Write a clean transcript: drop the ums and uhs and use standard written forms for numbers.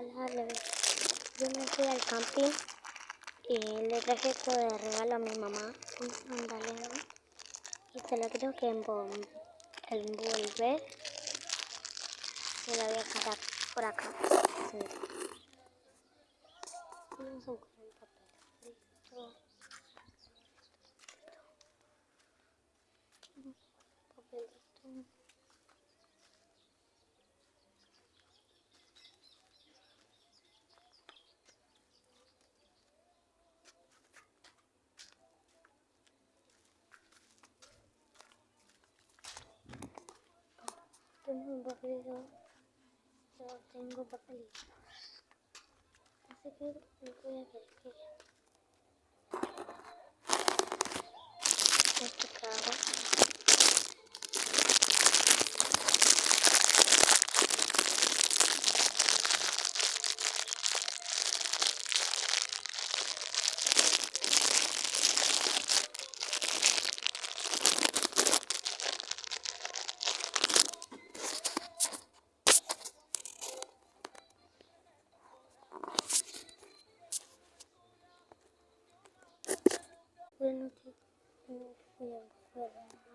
Yo me fui al camping y le traje todo de regalo a mi mamá, un magdalena, y se lo creo que envolver se lo voy a dejar por acá. Sí. Vamos a buscar un papel. Listo. Papelito. Tengo un papelito. Yo tengo papelitos. Así que me voy a ver qué este carro. Bueno, no voy a buscar.